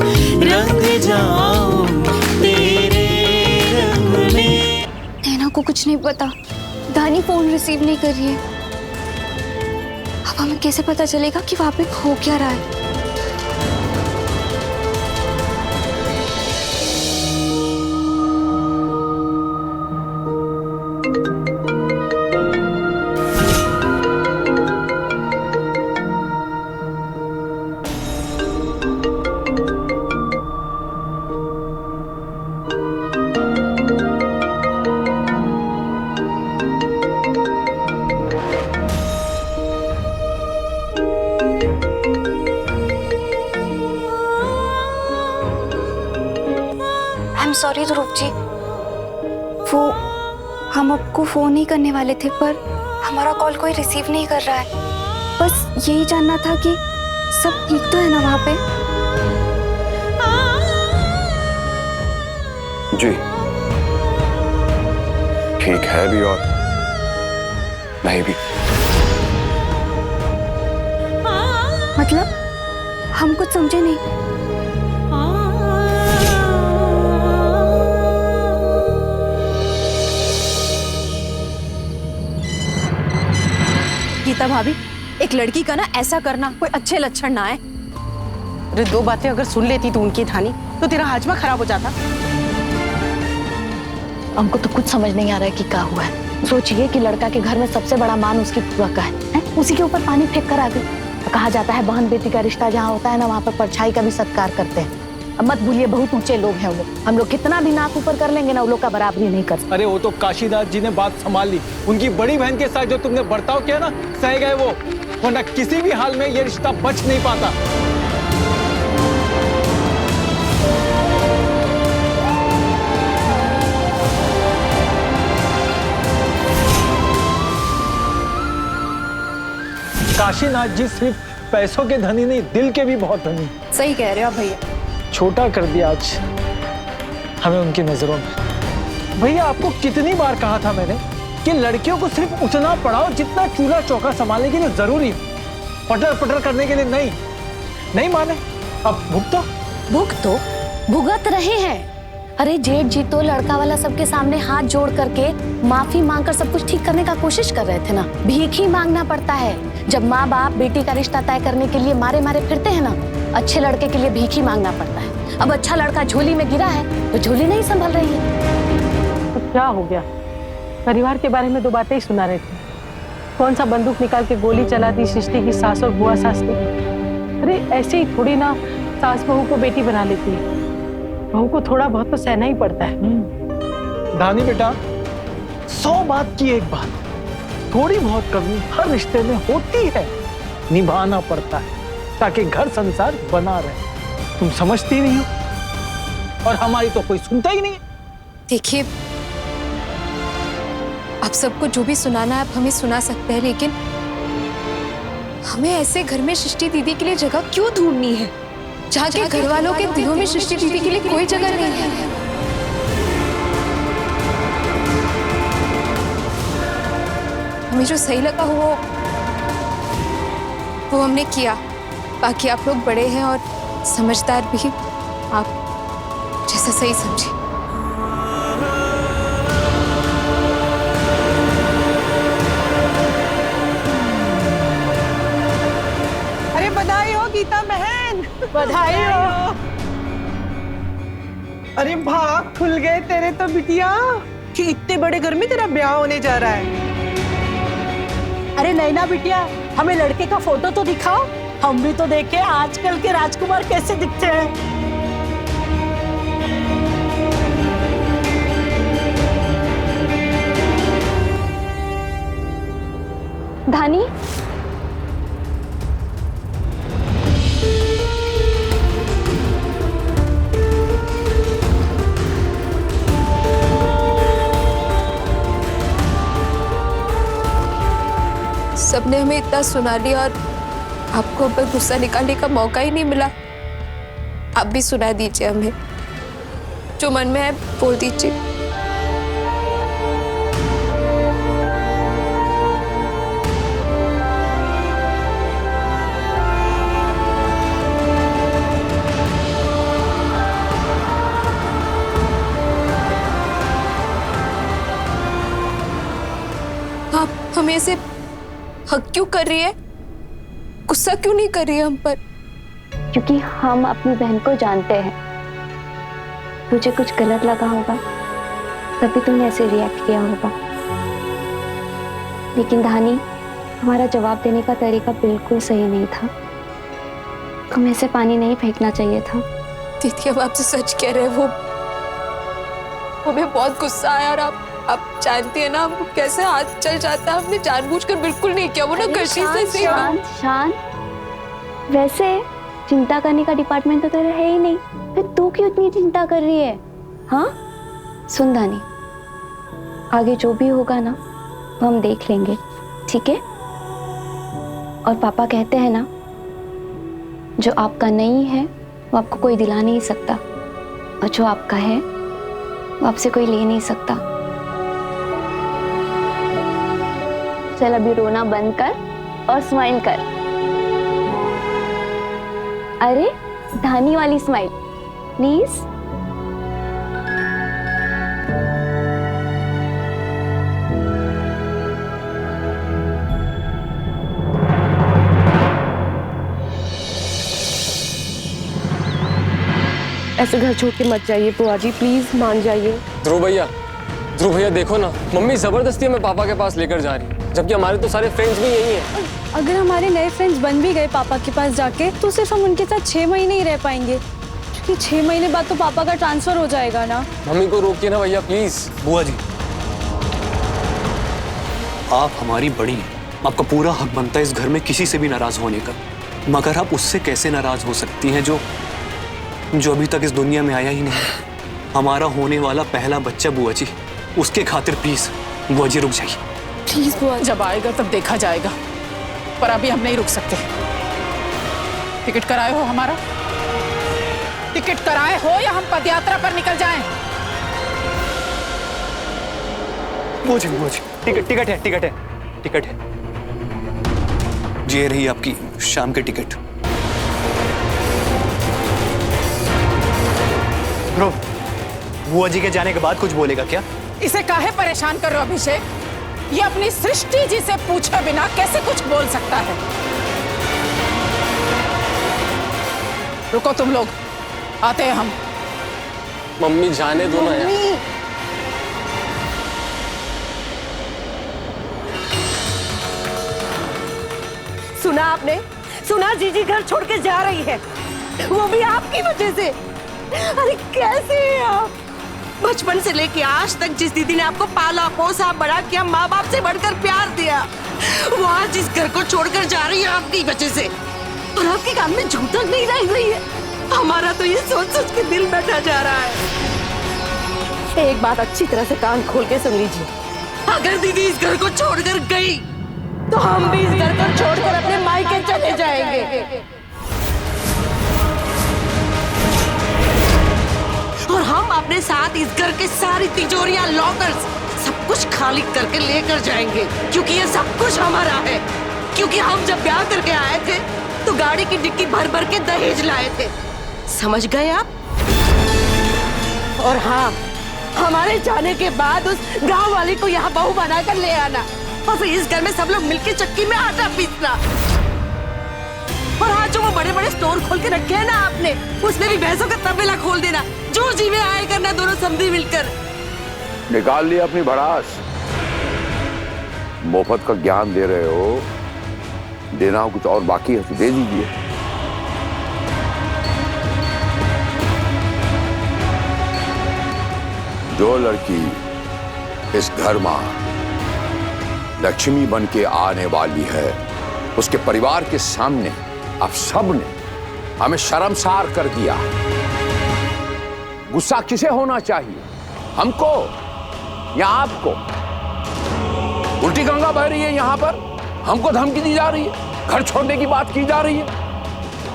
रंग जाऊं तेरे रंग में। नैना को कुछ नहीं पता, धानी फोन रिसीव नहीं कर रही है। अब हमें कैसे पता चलेगा कि वहां पे हो क्या रहा है? सॉरी ध्रुव जी, वो हम आपको फोन नहीं करने वाले थे, पर हमारा कॉल कोई रिसीव नहीं कर रहा है। बस यही जानना था कि सब ठीक तो है ना वहाँ पे? जी ठीक है भी और नहीं भी। मतलब हम कुछ समझे नहीं। गीता भाभी, एक लड़की का ना ऐसा करना कोई अच्छे लक्षण ना है। अरे दो बातें अगर सुन लेती तू उनकी धानी, तो तेरा हाजमा खराब हो जाता। हमको तो कुछ समझ नहीं आ रहा है कि क्या हुआ है। सोचिए कि लड़का के घर में सबसे बड़ा मान उसकी बुआ का है? उसी के ऊपर पानी फेंक कर आ गई। कहा जाता है बहन बेटी का रिश्ता जहाँ होता है ना, वहाँ पर परछाई का भी सत्कार करते हैं। अब मत भूलिए बहुत ऊंचे लोग हैं वो। हम लोग कितना भी नाक ऊपर कर लेंगे ना, वो लोग का बराबरी नहीं कर सकते। अरे वो तो काशीनाथ जी ने बात संभाल ली। उनकी बड़ी बहन के साथ जो तुमने बर्ताव किया ना, सह गए वो, वरना किसी भी हाल में ये रिश्ता बच नहीं पाता। काशीनाथ जी सिर्फ पैसों के धनी नहीं, दिल के भी बहुत धनी। सही कह रहे हो भैया। छोटा कर दिया आज हमें उनकी नजरों में। भैया आपको कितनी बार कहा था मैंने कि लड़कियों को सिर्फ उतना पढ़ाओ जितना चूल्हा चौका संभालने के लिए जरूरी है, पटर पटर करने के लिए नहीं। नहीं माने, अब भुगतो भुगत रहे हैं। अरे जेठ जी तो लड़का वाला सबके सामने हाथ जोड़ करके माफी मांगकर सब कुछ ठीक करने का कोशिश कर रहे थे ना। भीख ही मांगना पड़ता है जब माँ बाप बेटी का रिश्ता तय करने के लिए मारे मारे फिरते हैं ना। अच्छे लड़के के लिए भीख ही मांगना पड़ता है। अब अच्छा लड़का झोली में गिरा है तो झोली नहीं संभल रही है। तो क्या हो गया? परिवार के बारे में दो बातें ही सुना रहे थे। कौन सा बंदूक निकाल के गोली चला दी सृष्टि की सास और बुआ सास ने? अरे ऐसे ही थोड़ी ना सास बहू को बेटी बना लेती है। बहू को थोड़ा बहुत तो सहना ही पड़ता है। धानी बेटा, 100 बात की एक बात, थोड़ी बहुत कमी हर रिश्ते में होती है, निभाना पड़ता है ताकि घर संसार बना रहे। तुम समझती नहीं हो और हमारी तो कोई सुनता ही नहीं है। देखिए, आप सबको जो भी सुनाना है आप हमें सुना सकते हैं, लेकिन हमें ऐसे घर में सृष्टि दीदी के लिए जगह क्यों ढूंढनी है जहाँ के घर वालों के दिलों में सृष्टि दीदी के लिए कोई जगह नहीं है। हमें जो सही लगा वो हमने किया। बाकी आप लोग बड़े हैं और समझदार भी, आप जैसा सही समझे। अरे बधाई हो गीता बहन, बधाई हो। अरे भाग खुल गए तेरे तो बिटिया कि इतने बड़े घर में तेरा ब्याह होने जा रहा है। अरे नैना बिटिया, हमें लड़के का फोटो तो दिखाओ, हम भी तो देखें आजकल के राजकुमार कैसे दिखते हैं। धानी, सबने हमें इतना सुना लिया और आपको ऊपर गुस्सा निकालने का मौका ही नहीं मिला। आप भी सुना दीजिए हमें, जो मन में है बोल दीजिए। हमें ऐसे हक क्यों कर रही है? गुस्सा क्यों नहीं कर रही है हम पर? क्योंकि हम अपनी बहन को जानते हैं। तुझे कुछ गलत लगा होगा तभी तुमने ऐसे रिएक्ट किया होगा। लेकिन धानी, तुम्हारा जवाब देने का तरीका बिल्कुल सही नहीं था। तुम्हें ऐसे पानी नहीं फेंकना चाहिए था। दीदी अब आपसे सच कह रहे हैं, वो हमें बहुत गुस्सा आया और आप जानती है ना हमको कैसे हाथ चल जाता है। हमने जानबूझकर बिल्कुल नहीं किया, वो ना गलती से सी। शांत। वैसे चिंता करने का डिपार्टमेंट तो तेरा है ही नहीं, फिर तू क्यों इतनी चिंता कर रही है? हाँ सुन धानी, आगे जो भी होगा ना वो हम देख लेंगे, ठीक है? और पापा कहते हैं ना, जो आपका नहीं है वो आपको कोई दिला नहीं सकता, और जो आपका है वो आपसे कोई ले नहीं सकता। चल अभी रोना बंद कर और स्माइल कर। अरे धानी वाली स्माइल प्लीज। ऐसे घर छोड़ के मत जाइए बुआ जी, प्लीज मान जाइए। ध्रुव भैया देखो ना, मम्मी जबरदस्ती हमें पापा के पास लेकर जा रही है, जबकि हमारे तो सारे फ्रेंड्स भी यही हैं। अगर हमारे नए फ्रेंड्स बन भी गए पापा के पास जाके, तो सिर्फ हम उनके साथ 6 महीने ही रह पाएंगे, क्योंकि 6 महीने बाद तो पापा का ट्रांसफर हो जाएगा ना। मम्मी को रोकिए ना भैया प्लीज। बुआ जी, आप हमारी बड़ी हैं, आपका पूरा हक बनता है इस घर में किसी से भी नाराज होने का, मगर आप उससे कैसे नाराज हो सकती हैं जो अभी तक इस दुनिया में आया ही नहीं। हमारा होने वाला पहला बच्चा बुआ जी, उसके खातिर प्लीज बुआ जी रुक जाइए प्लीज बुआ। जब आएगा तब देखा जाएगा, पर अभी हम नहीं रुक सकते। टिकट कराए हो हमारा? टिकट कराए हो या हम पदयात्रा पर निकल जाएं? बुआ जी टिकट है जी, ये रही आपकी शाम की टिकट। बुआ जी के जाने के बाद कुछ बोलेगा क्या? इसे काहे परेशान कर रहे हो अभिषेक? ये अपनी सृष्टि जी से पूछे बिना कैसे कुछ बोल सकता है? रुको तुम लोग, आते हैं हम। मम्मी जाने दो ना यार। सुना आपने? सुना जीजी घर छोड़ के जा रही है, वो भी आपकी वजह से। अरे कैसे हैं आप? बचपन से लेके आज तक जिस दीदी ने आपको पाला पोसा बड़ा किया, माँ बाप से बढ़कर प्यार दिया, वो आज इस घर को छोड़कर जा रही है आपकी वजह से। और आपके कान में जूं तक नहीं रह गई है। हमारा तो ये सोच सोच के दिल बैठा जा रहा है। एक बात अच्छी तरह से कान खोल के सुन लीजिए, अगर दीदी इस घर को छोड़कर गई तो हम भी इस घर को छोड़कर अपने मायके चले जाएंगे, और हम अपने साथ इस घर के सारी तिजोरियां, लॉकर्स, सब कुछ खाली करके लेकर जाएंगे, क्योंकि ये सब कुछ हमारा है। क्योंकि हम जब ब्याह करके आए थे तो गाड़ी की डिक्की भर भर के दहेज लाए थे, समझ गए आप? और हाँ, हमारे जाने के बाद उस गांव वाले को यहाँ बहू बनाकर ले आना, और फिर इस घर में सब लोग मिलकर चक्की में आटा पीसना। और हाँ, जो वो बड़े बड़े स्टोर खोल के रखे हैं ना आपने, उसमें भी भैंसों का तबेला खोल देना, जो जी में आए करना, दोनों समधी मिलकर। निकाल लिया अपनी भड़ास। मुफ्त का ज्ञान दे रहे हो, देना हो कुछ और बाकी है तो दे दीजिए। जो लड़की इस घर में लक्ष्मी बन के आने वाली है, उसके परिवार के सामने आप सब ने हमें शर्मसार कर दिया। गुस्सा किसे होना चाहिए, हमको या आपको? उल्टी गंगा बह रही है यहाँ पर, हमको धमकी दी जा रही है, घर छोड़ने की बात की जा रही है।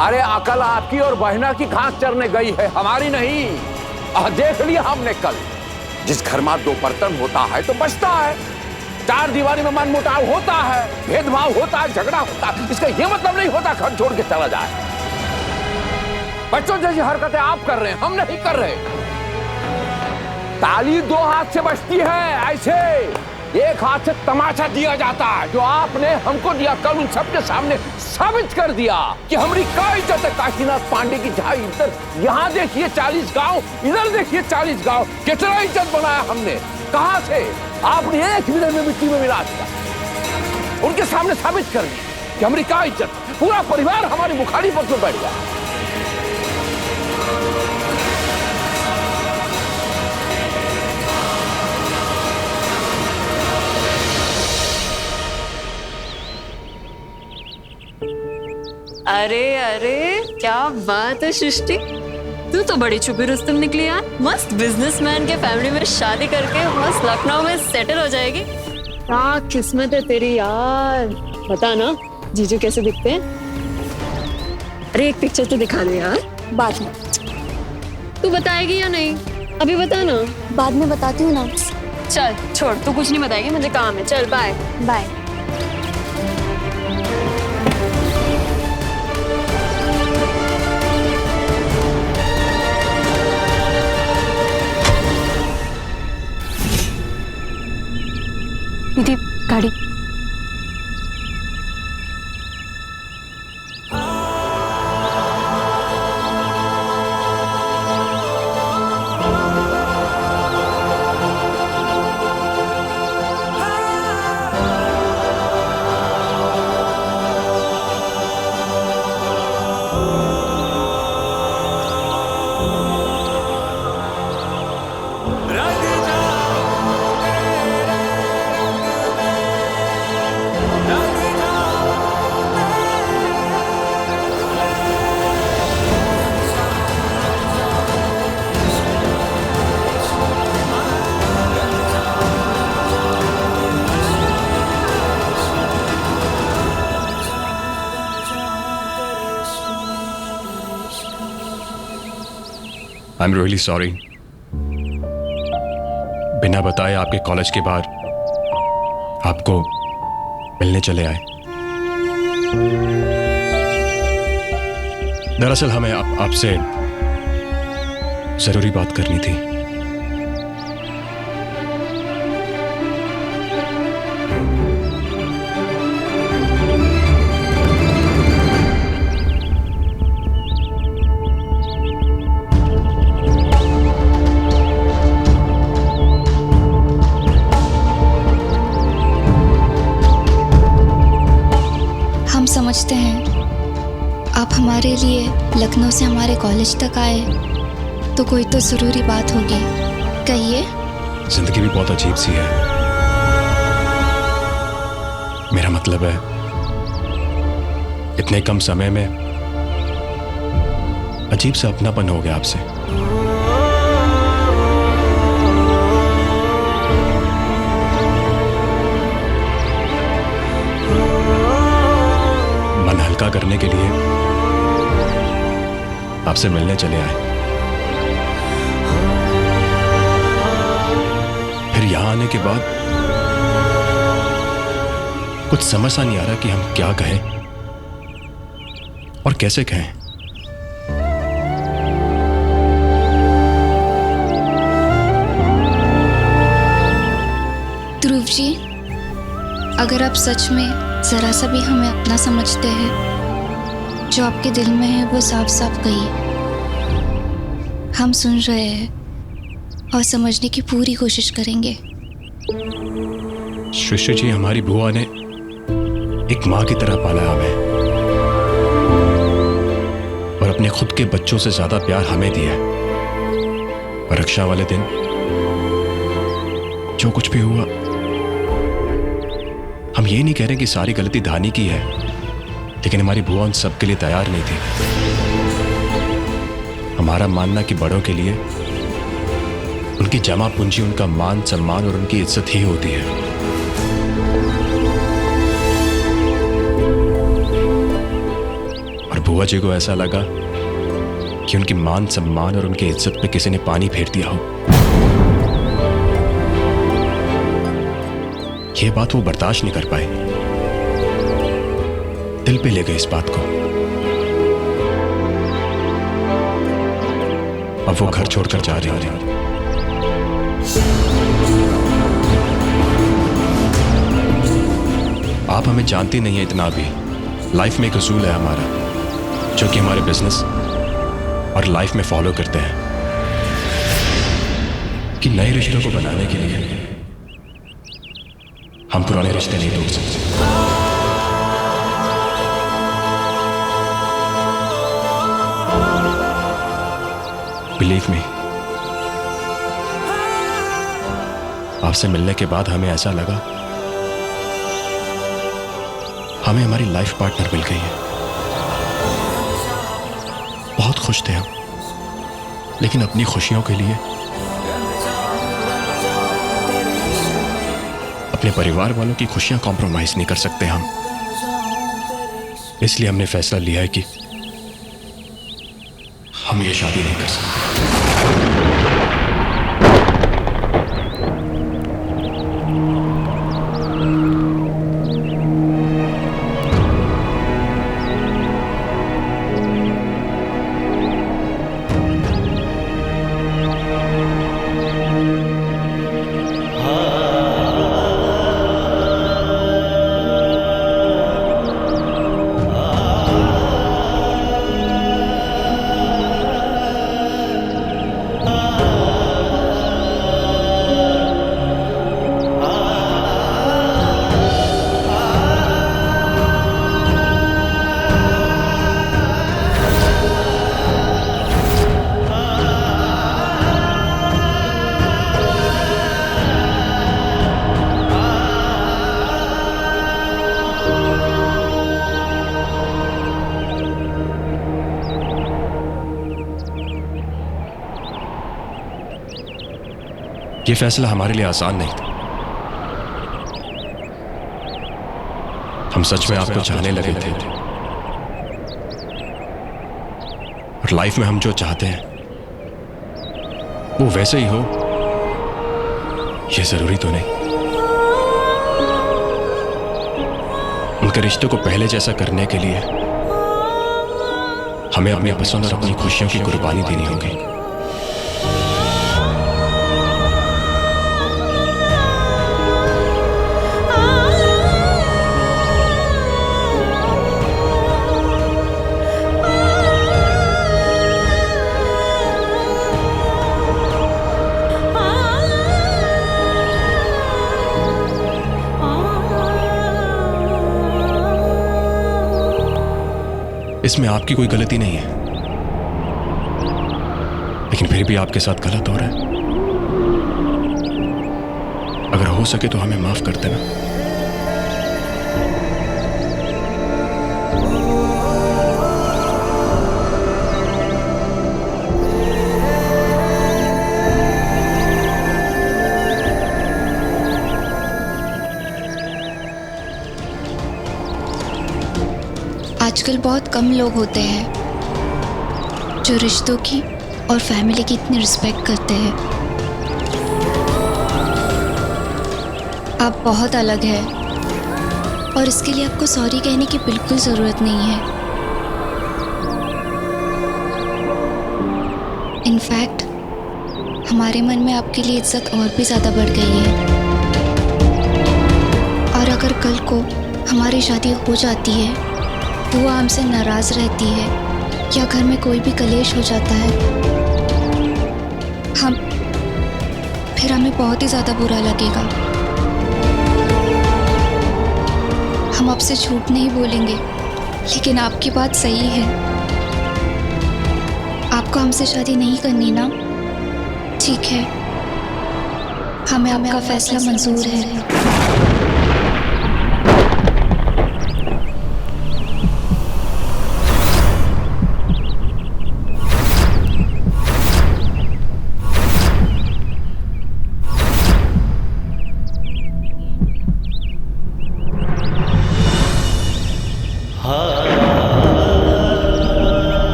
अरे अकल आपकी और बहना की घास चरने गई है, हमारी नहीं। देख लिया हमने कल, जिस घर में 2 बर्तन होता है तो बचता है, 4 दीवारी में मनमुटाव होता है, भेदभाव होता है, झगड़ा होता है। इसका यह मतलब नहीं होता घर छोड़ के चला जाए। बच्चों जैसी हरकतें आप कर रहे हैं, हम नहीं कर रहे। ताली 2 हाथ से बजती है ऐसे, एक हाथ से तमाचा दिया जाता है। जो आपने हमको दिया कल उन सबके सामने साबित कर दिया कि हमारी क्या इज्जत है। काशीनाथ पांडे की जहां इज्जत, यहाँ देखिए 40 गांव, इधर देखिए 40 गांव, कितना इज्जत बनाया हमने। कहां से आपने एक मिनट में मिट्टी में मिला दिया। उनके सामने साबित कर दिया कि हमारी क्या इज्जत। पूरा परिवार हमारी मुखारी पर तो बैठ गया। अरे अरे क्या बात है सृष्टि, तू तो बड़ी छुपी रुस्तम निकली यार। मस्त बिजनेसमैन के फैमिली में शादी करके मस्त लखनऊ में सेटल हो जाएगी। क्या किस्मत है तेरी यार। बता ना जीजू कैसे दिखते हैं। अरे एक पिक्चर तो दिखा दे यार। बाद में। तू बताएगी या नहीं, अभी बता ना। बाद में बताती हूँ ना। चल छोड़, तू कुछ नहीं बताएगी, मुझे काम है। चल बाय बाय। दीदी गाड़ी। I am really sorry. बिना बताए आपके कॉलेज के बाहर आपको मिलने चले आए। दरअसल हमें आपसे जरूरी बात करनी थी। समझते हैं आप हमारे लिए लखनऊ से हमारे कॉलेज तक आए, तो कोई तो ज़रूरी बात होगी, कहिए। जिंदगी भी बहुत अजीब सी है। मेरा मतलब है इतने कम समय में अजीब सा अपनापन हो गया आपसे। हल्का करने के लिए आपसे मिलने चले आए। फिर यहां आने के बाद कुछ समझ सा नहीं आ रहा कि हम क्या कहें और कैसे कहें। ध्रुव जी, अगर आप सच में जरा सा भी हमें अपना समझते हैं, जो आपके दिल में है वो साफ साफ कहिए। हम सुन रहे हैं और समझने की पूरी कोशिश करेंगे। सृष्टि जी, हमारी बुआ ने एक माँ की तरह पाला हमें और अपने खुद के बच्चों से ज्यादा प्यार हमें दिया है। और रक्षा वाले दिन जो कुछ भी हुआ, हम ये नहीं कह रहे कि सारी गलती धानी की है, लेकिन हमारी बुआ उन सब के लिए तैयार नहीं थी। हमारा मानना कि बड़ों के लिए उनकी जमा पूंजी उनका मान सम्मान और उनकी इज्जत ही होती है। और बुआ जी को ऐसा लगा कि उनकी मान सम्मान और उनकी इज्जत पे किसी ने पानी फेर दिया हो। यह बात वो बर्दाश्त नहीं कर पाए, दिल पे ले गए इस बात को। अब वो घर छोड़कर जा रहे हैं। आप हमें जानती नहीं है इतना भी। लाइफ में एक उसूल है हमारा जो कि हमारे बिजनेस और लाइफ में फॉलो करते हैं कि नए रिश्तों को बनाने के लिए हम पुराने रिश्ते नहीं तोड़ सकते। बिलीव मी, आपसे मिलने के बाद हमें ऐसा लगा हमें हमारी लाइफ पार्टनर मिल गई है। बहुत खुश थे हम, लेकिन अपनी खुशियों के लिए अपने परिवार वालों की खुशियां कॉम्प्रोमाइज नहीं कर सकते हम। इसलिए हमने फैसला लिया है कि हम ये शादी नहीं कर सकते। ये फैसला हमारे लिए आसान नहीं था। हम सच में आपको चाहने लगे थे और लाइफ में हम जो चाहते हैं वो वैसे ही हो, ये जरूरी तो नहीं। उनके रिश्ते को पहले जैसा करने के लिए हमें अपनी पसंद और अपनी खुशियों की कुर्बानी देनी होगी। इसमें आपकी कोई गलती नहीं है, लेकिन फिर भी आपके साथ गलत हो रहा है। अगर हो सके तो हमें माफ कर देना। आजकल बहुत कम लोग होते हैं जो रिश्तों की और फैमिली की इतनी रिस्पेक्ट करते हैं। आप बहुत अलग हैं और इसके लिए आपको सॉरी कहने की बिल्कुल ज़रूरत नहीं है। इनफैक्ट हमारे मन में आपके लिए इज्जत और भी ज़्यादा बढ़ गई है। और अगर कल को हमारी शादी हो जाती है, वो हमसे नाराज़ रहती है या घर में कोई भी कलेश हो जाता है, फिर हमें बहुत ही ज़्यादा बुरा लगेगा। हम आपसे झूठ नहीं बोलेंगे, लेकिन आपकी बात सही है। आपको हमसे शादी नहीं करनी ना? ठीक है, हमें आपका फैसला मंजूर है।